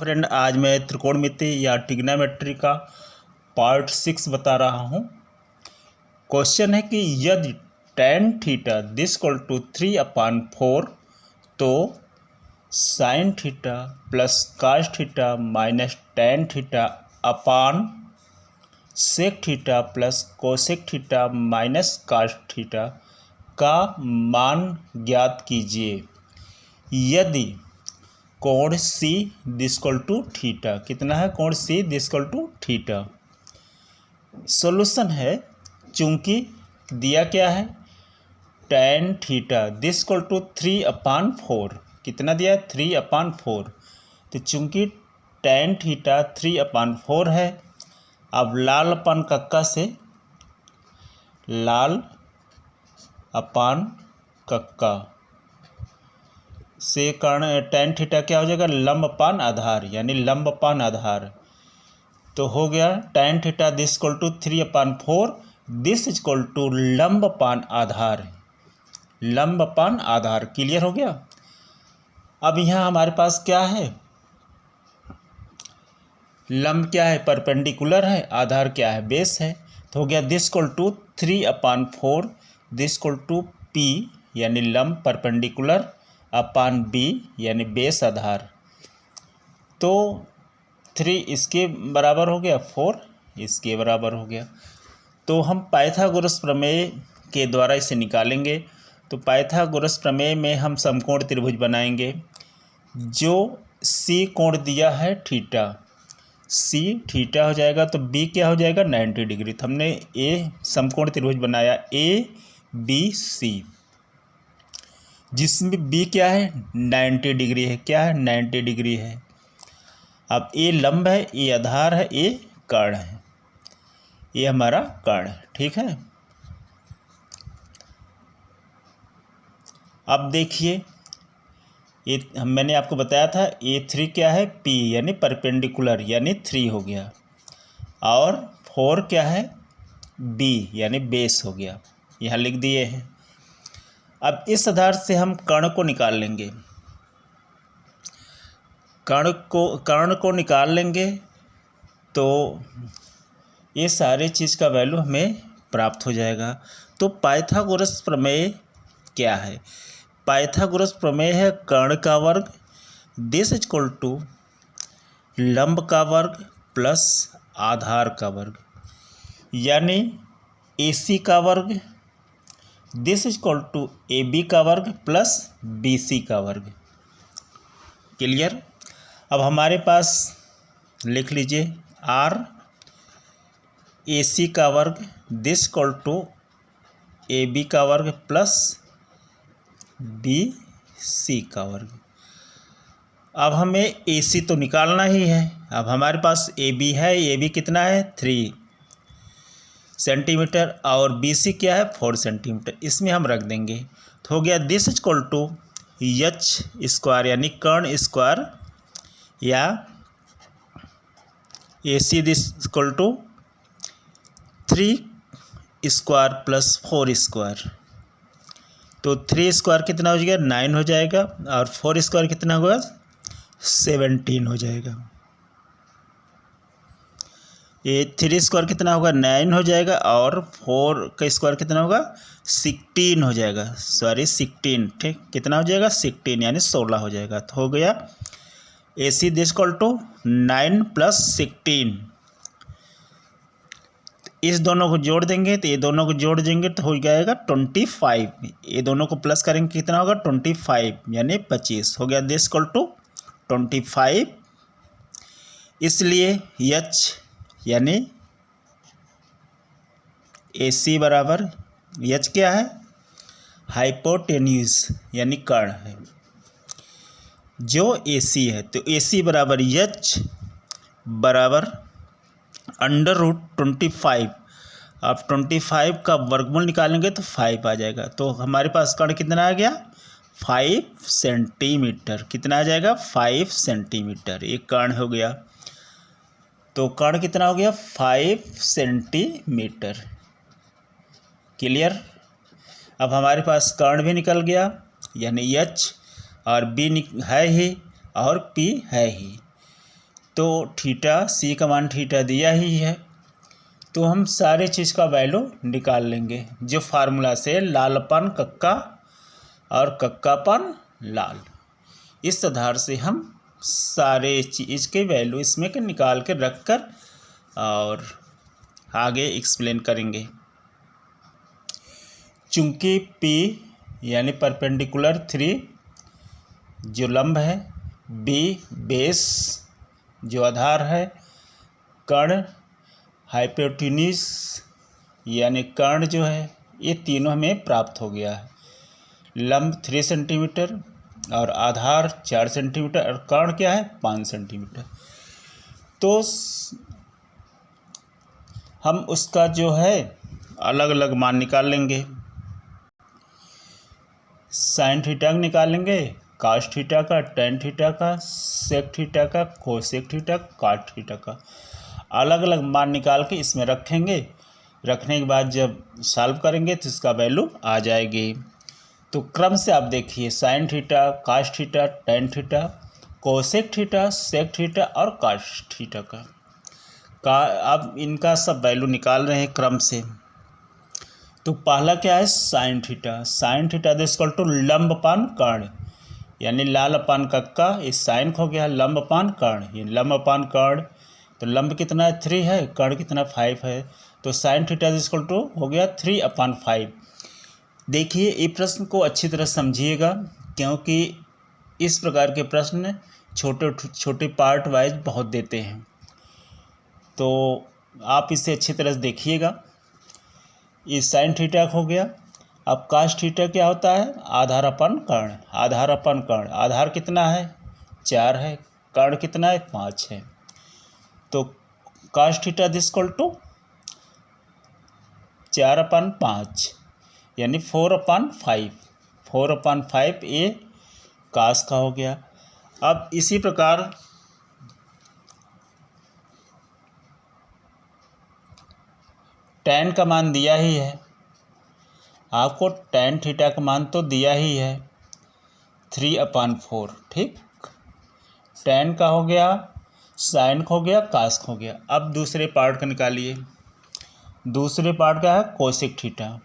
Friend, आज मैं त्रिकोणमिति या ट्रिग्नोमेट्री का पार्ट 6 बता रहा हूँ। क्वेश्चन है कि यदि tan theta this equal to 3/4 तो sin theta plus cos theta minus tan theta upon sec theta plus cosec theta minus cos theta का मान ज्ञात कीजिए यदि कोण C this equal to theta. कितना है कोण C this equal to theta. Solution है, चूंकि दिया क्या है tan theta this equal to 3/4। कितना दिया है 3/4। तो चूंकि tan थीटा 3/4 है, अब लाल अपान कक्का से लाल अपान कक्का से कारण tan थीटा क्या हो जाएगा लंब अपान आधार, यानी लंब अपान आधार। तो हो गया tan theta this equal to 3/4 this equal to लंब अपान आधार, लंब अपान आधार। क्लियर हो गया। अब यहाँ हमारे पास क्या है, लंब क्या है परपेंडिकुलर है, आधार क्या है बेस है। तो हो गया this equal to 3/4 this equal to P यानी लंब परपेंडिकुलर अपान B यानी बेस आधार। तो 3 इसके बराबर हो गया, 4 इसके बराबर हो गया। तो हम पाइथागोरस प्रमेय के द्वारा इसे निकालेंगे। तो पाइथागोरस प्रमेय में हम समकोण त्रिभुज बनाएंगे। जो C कोण दिया है थीटा, C थीटा हो जाएगा, तो B क्या हो जाएगा 90 डिग्री। तो हमने A समकोण त्रिभुज बनाया ABC, जिसमें B क्या है 90 डिग्री है। क्या है 90 डिग्री है। अब A लंब है, A आधार है, A कर्ण है, ये हमारा कर्ण है। ठीक है। अब देखिए, ये मैंने आपको बताया था A3 क्या है P यानी परपेंडिकुलर यानी 3 हो गया, और 4 क्या है B यानी बेस हो गया। यहाँ लिख दिए हैं। अब इस आधार से हम कर्ण को निकाल लेंगे। कर्ण को निकाल लेंगे तो ये सारे चीज़ का वैल्यू हमें प्राप्त हो जाएगा। तो पाइथागोरस प्रमेय क्या है, पाइथागोरस प्रमेय है कर्ण का वर्ग दिस इक्वल टू लंब का वर्ग प्लस आधार का वर्ग, यानी AC का वर्ग दिस इक्वल टू AB का वर्ग प्लस BC का वर्ग। क्लियर। अब हमारे पास लिख लीजिए R AC का वर्ग दिस इक्वल टू AB का वर्ग प्लस BC का वर्ग। अब हमें AC तो निकालना ही है। अब हमारे पास AB है, AB कितना है 3 सेंटीमीटर और BC क्या है 4 सेंटीमीटर, इसमें हम रख देंगे। तो हो गया this equal to H square यानी कर्ण स्क्वायर या AC this equal to 3 square plus 4 square. तो 3 स्क्वायर कितना हो जाएगा 9 हो जाएगा, और 4 स्क्वायर कितना होगा 17 हो जाएगा। ये 3 स्क्वायर कितना होगा 9 हो जाएगा, और 4 का स्क्वायर कितना होगा 16 हो जाएगा, सॉरी 16। ठीक, कितना हो जाएगा 16 यानी 16 हो जाएगा। तो हो गया AC this equal to 9 plus 16। इस दोनों को जोड़ देंगे, तो ये दोनों को जोड़ देंगे तो हो जाएगा 25। ये दोनों को प्लस करेंगे कितना होगा 25 यानी 25 हो गया दिस इक्वल टू 25। इसलिए H यानी AC बराबर H क्या है हाइपोटेन्यूज यानी कर्ण है। जो AC है तो AC बराबर H बराबर √25। अब 25 का वर्गमूल निकालेंगे तो 5 आ जाएगा। तो हमारे पास कर्ण कितना आ गया 5 सेंटीमीटर। कितना आ जाएगा 5 सेंटीमीटर, एक कर्ण हो गया। तो कर्ण कितना हो गया 5 सेंटीमीटर। क्लियर। अब हमारे पास कर्ण भी निकल गया, यानी H और B है ही और P है ही। तो थीटा सी का मान थीटा दिया ही है, तो हम सारे चीज़ का वैल्यू निकाल लेंगे जो फार्मूला से लालपन कक्का और कक्कापन लाल, इस आधार से हम सारे चीज़ के वैल्यू इसमें के निकाल के रख कर और आगे एक्सप्लेन करेंगे। चूंकि P यानी परपेंडिकुलर 3 जो लंब है, B बेस जो आधार है, कर्ण हाइपोटेन्यूज यानी कर्ण जो है, ये तीनों हमें प्राप्त हो गया है। लंब 3 सेंटीमीटर और आधार 4 सेंटीमीटर और कर्ण क्या है 5 सेंटीमीटर। तो हम उसका जो है अलग अलग मान निकाल लेंगे। साइन थीटा निकालेंगे, कास थीटा का, टेन थीटा का, सेक थीटा का, कोसेक थीटा, काट थीटा का, अलग अलग मान निकाल के इसमें रखेंगे। रखने के बाद जब सॉल्व करेंगे तो इसका वैल्यू आ जाएगी। तो क्रम से आप देखिए, sine theta, cos theta, tan theta, cosec theta, sec theta और कास थीटा का अब इनका सब वैल्यू निकाल रहे हैं क्रम से। तो पहला क्या है sine theta. Sine theta equal to लंबपान कर्ण, यानी लाल अपान कक्का, इस साइन हो गया लंबपान कर्ण, ये लंबपान कर्ण। तो लंब कितना है 3 है, कर्ण कितना 5 है, तो साइन थीटा इक्वल टू हो गया 3/5। देखिए ये प्रश्न को अच्छी तरह समझिएगा, क्योंकि इस प्रकार के प्रश्न छोटे छोटे पार्ट वाइज बहुत देते हैं, तो आप इसे अच्छी तरह से देखिएगा। ये साइन थीटा हो गया। अब कास थीटा क्या होता है, आधार अपन कर्ण। आधार अपन कर्ण, आधार कितना है 4 है, कर्ण कितना है 5 है। तो कास थीटा इक्वल टू 4/5 यानी 4/5। 4/5 ये कास का हो गया। अब इसी प्रकार टेन का मान दिया ही है आपको, टेन थीटा का मान तो दिया ही है 3/4। ठीक, टेन का हो गया, साइन हो गया, कास हो गया। अब दूसरे पार्ट का निकालिए। दूसरे पार्ट क्या है कोसेक थीटा।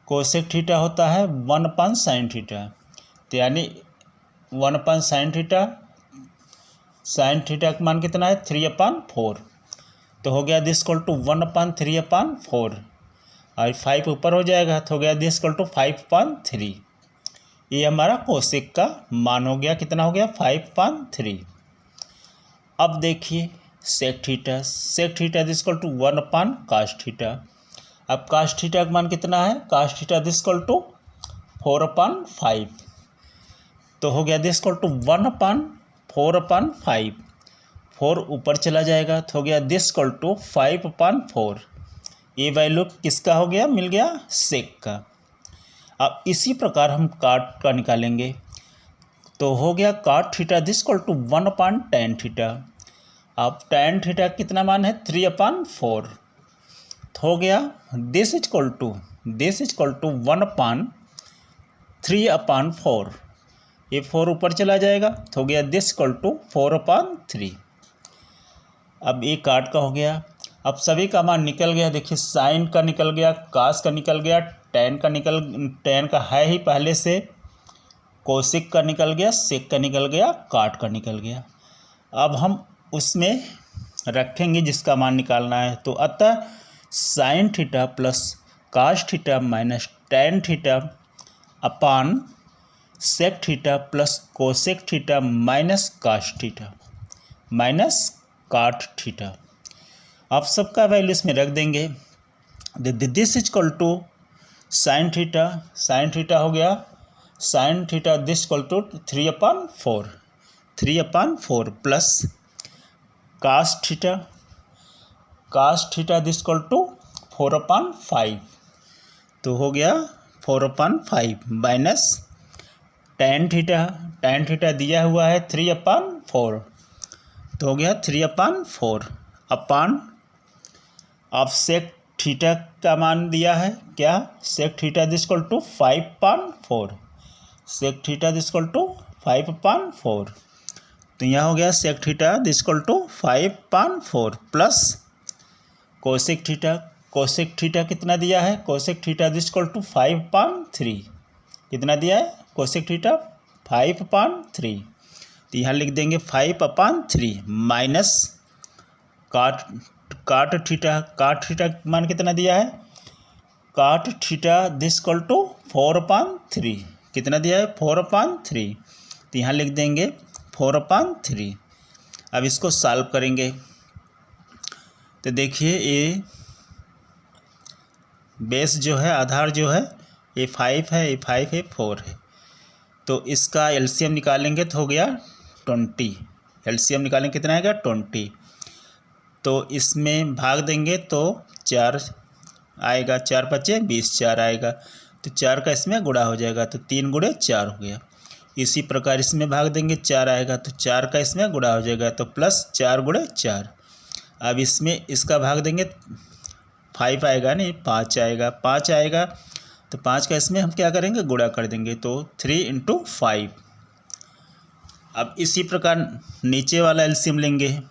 कोसेक थीटा होता है 1/sin थीटा, तो यानी 1/sin थीटा। साइन थीटा का मान कितना है 3/4, तो हो गया दिस इक्वल टू 1/3/4 और 5 ऊपर हो जाएगा, तो हो गया दिस इक्वल टू 5/3। ये हमारा कोसेक का मान हो गया, कितना हो गया 5/3। अब देखिए sec theta. Sec theta equal to 1/cos theta. अब कास थीटा का मान कितना है, कास थीटा इक्वल टू 4/5, तो हो गया दिस इक्वल टू 1/4/5। 4 ऊपर चला जाएगा, तो हो गया दिस इक्वल टू 5/4। ये वैल्यू किसका हो गया, मिल गया सेक का। अब इसी प्रकार हम काट का निकालेंगे, तो हो गया cot theta equal to 1/tan theta. अब tan थीटा कितना मान है 3/4, तो हो गया दिस इक्वल टू 1/3/4। ये 4 ऊपर चला जाएगा, तो हो गया दिस इक्वल टू 4/3। अब ये काट का हो गया। अब सभी का मान निकल गया। देखिए साइन का निकल गया, कास का निकल गया, टेन का है ही पहले से, कोसेक का निकल गया, सेक का निकल गया, काट का निकल गया। अब हम उसमें रखेंगे जिसका मान निकालना है। तो अतः sine theta plus cos theta minus tan theta upon sec theta plus cosec theta minus cos theta minus cot theta. आप सबका वैल्यू इसमें रख देंगे। This equal to sine theta. Sine theta हो गया, sine theta this equal to 3/4 plus cos theta. Cos theta this equal to 4/5, तो हो गया 4/5 minus tan theta. Tan theta दिया हुआ है 3/4, तो हो गया 3/4 अपान। अब सेक थीटा का मान दिया है क्या, sec theta equal to 5/4। Sec theta equal to 5/4, तो यहाँ हो गया sec theta this equal to 5/4 plus cosec theta. Cosec theta कितना दिया है? Cosec theta this equal to 5/3। कितना दिया है कोसेक थीटा? 5/3। तो यहाँ लिख देंगे 5/3 माइनस काट थीटा। काट थीटा मान कितना दिया है? काट थीटा दिस इक्वल टू 4/3। कितना दिया है? 4/3। तो यहाँ लिख देंगे 4/3। अब इसको सॉल्व करेंगे तो देखिए ये बेस जो है, आधार जो है ये 5 है, ये 5 है, 4 है। तो इसका एलसीएम निकालेंगे तो हो गया 20। एलसीएम निकालेंगे कितना आएगा? 20। तो इसमें भाग देंगे तो 4 आएगा, 4×5 = 20, 4 आएगा। तो 4 का इसमें गुणा हो जाएगा तो 3 × 4 हो गया। इसी प्रकार इसमें भाग देंगे 4 आएगा तो 4 का इसमें गुणा हो जाएगा तो प्लस 4 × 4। अब इसमें इसका भाग देंगे 5 आएगा नहीं, 5 आएगा, 5 आएगा तो 5 का इसमें हम क्या करेंगे? गुणा कर देंगे तो 3 × 5। अब इसी प्रकार नीचे वाला एलसीएम लेंगे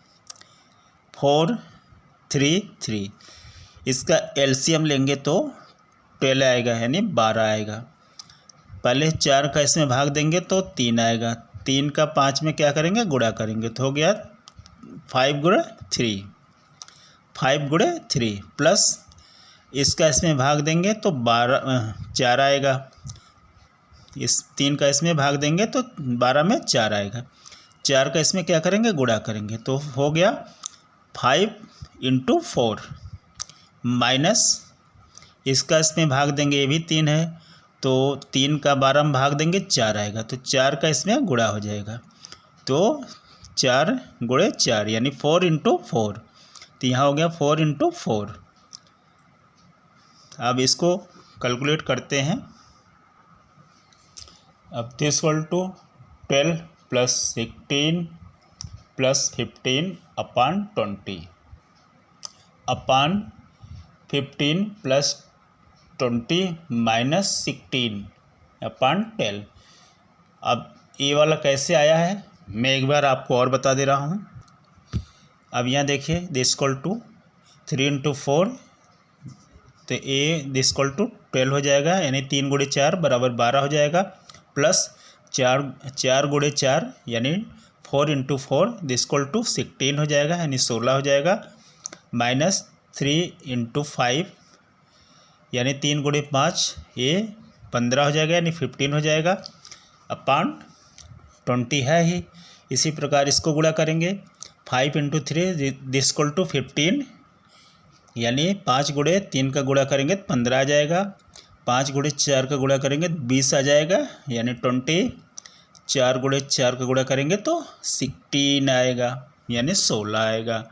4 3 3। इसका एलसीएम लेंगे तो 12 आएगा यानी 12 आएगा। पहले 4 का इसमें भाग देंगे तो 3 आएगा, 3 का 5 में क्या करेंगे? गुणा करेंगे तो हो गया 5 × 3, 5 × 3 प्लस इसका इसमें भाग देंगे तो 4 आएगा। इस 3 का इसमें भाग देंगे तो 12 में 4 आएगा। 4 का इसमें क्या करेंगे? गुणा करेंगे तो हो गया 5 × 4 माइनस इसका इसमें भाग देंगे, ये भी 3 है तो 3 का 12 में भाग देंगे 4 आएगा। तो 4 का इसमें गुणा हो जाएगा तो 4 × 4 यानी 4 × 4। तो यहाँ हो गया 4 × 4। अब इसको कैलकुलेट करते हैं। अब दिस इक्वल टू 12 + 16 + 15/20 अपॉन 15 + 20 - 16/12। अब ये वाला कैसे आया है मैं एक बार आपको और बता दे रहा हूँ। अब यहाँ देखिए दिस इक्वल टू 3 × 4 तो ए दिस इक्वल टू 12 हो जाएगा यानी 3 × 4 = 12 हो जाएगा प्लस 4 × 4 यानी 4 × 4 दिस इक्वल टू 16 हो जाएगा यानी 16 हो जाएगा माइनस 3 × 5 यानी 3 × 5 ये 15 हो जाएगा यानी 15 हो जाएगा अपॉन 20 है ही। इसी प्रकार इसको गुणा करेंगे 5 × 3 दिस इक्वल टू 15 यानी 5 × 3 का गुणा करेंगे तो 15 आ जाएगा। 5 × 4 का गुणा करेंगे तो 20 आ जाएगा यानी 20। 4 × 4 का गुणा करेंगे तो 16 आएगा यानी 16 आएगा।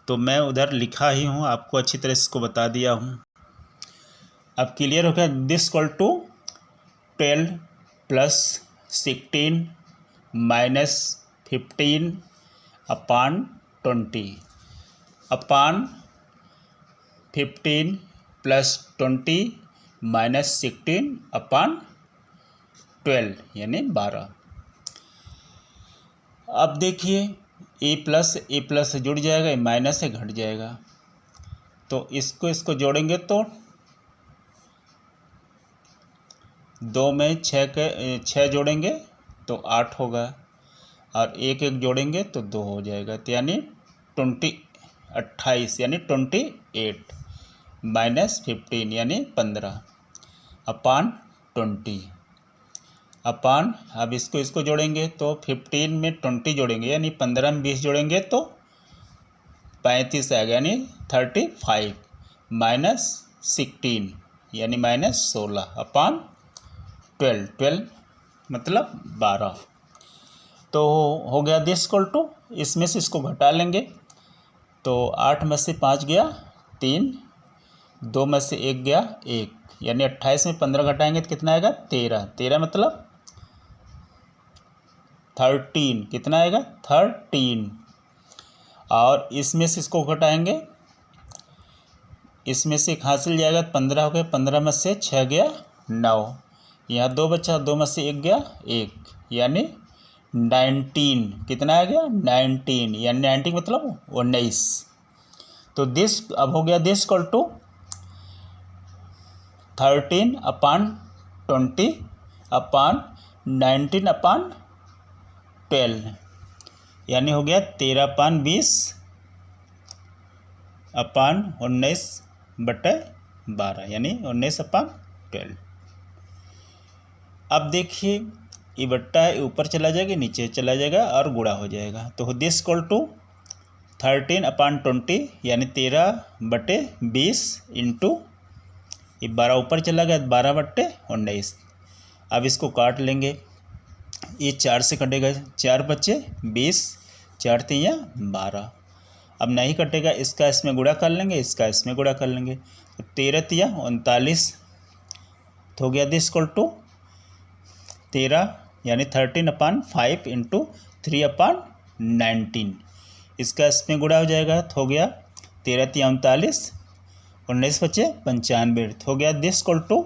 तो मैं उधर लिखा ही हूँ, आपको अच्छी तरह इसको बता दिया हूँ। अब क्लियर हो गया। दिस इक्वल टू 12 + 16 - 15/20 अपॉन 15 + 20 - 16/12 यानी 12। अब देखिए ए प्लस जुड़ जाएगा, ए माइनस से घट जाएगा तो इसको जोड़ेंगे तो 2 में 6 जोड़ेंगे तो 8 होगा और 1 जोड़ेंगे तो 2 हो जाएगा तो यानी 28 यानी 28 - 15 यानी 15 अपॉन 20 अपॉन। अब इसको जोड़ेंगे तो 15 में 20 जोड़ेंगे यानी 15 में 20 जोड़ेंगे तो 35 आएगा यानी 35 - 16 यानी -16 अपॉन 12 मतलब 12। तो हो गया दिस इक्वल टू, इसमें से इसको घटा लेंगे तो 8 में से 5 गया 3, 2 में से 1 गया 1 यानी 28 में 15 घटाएंगे तो कितना आएगा 13। 13 मतलब 13 कितना आएगा 13। और इसमें से इसको घटाएंगे, इसमें से एक हासिल जाएगा 15 हो गया, 15 में से 6 गया 9, यहाँ 2 बचा, 2 में से 1 गया 1 यानी 19, कितना आ गया 19, यानी 19 मतलब 19। तो दिस अब हो गया दिस इक्वल टू 13/20 अपॉन 19/12, यानी हो गया 13/20 अपॉन 19/12, यानी 19/12। अब देखिए ये बट्टा है ऊपर चला जाएगा नीचे चला जाएगा और गुणा हो जाएगा। तो दिस इक्वल टू 13/20 यानी 13/20 इंटू ये 12 ऊपर चला गया 12/19। अब इसको काट लेंगे, ये 4 से कटेगा, 4 बचे 20, 4 3 12। अब नहीं कटेगा, इसका इसमें गुणा कर लेंगे, इसका इसमें गुणा कर लेंगे, तो 13 3 39 हो गया। दिस इक्वल टू 13 यानी 13/5 इंटू 3/19, इसका इसमें गुणा हो जाएगा तो हो गया 13 3 39, 19 बचे 95, हो गया। दिस इक्वल टू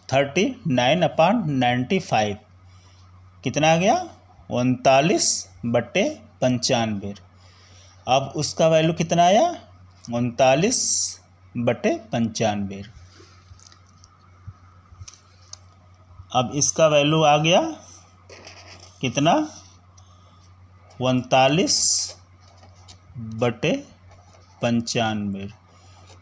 39/95, कितना आ गया 39/95। अब उसका वैल्यू कितना आया 39/95। अब इसका वैल्यू आ गया कितना 39/95,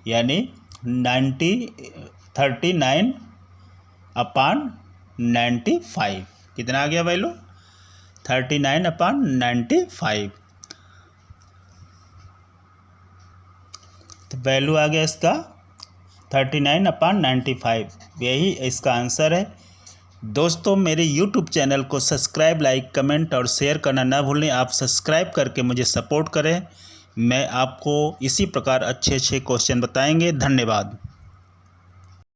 यानी 39/95, कितना आ गया वैल्यू 39/95। तो वैल्यू आ गया इसका 39/95, यही इसका आंसर है। दोस्तों मेरे YouTube चैनल को सब्सक्राइब, लाइक, कमेंट और शेयर करना ना भूलें। आप सब्सक्राइब करके मुझे सपोर्ट करें, मैं आपको इसी प्रकार अच्छे अच्छे क्वेश्चन बताएंगे। धन्यवाद।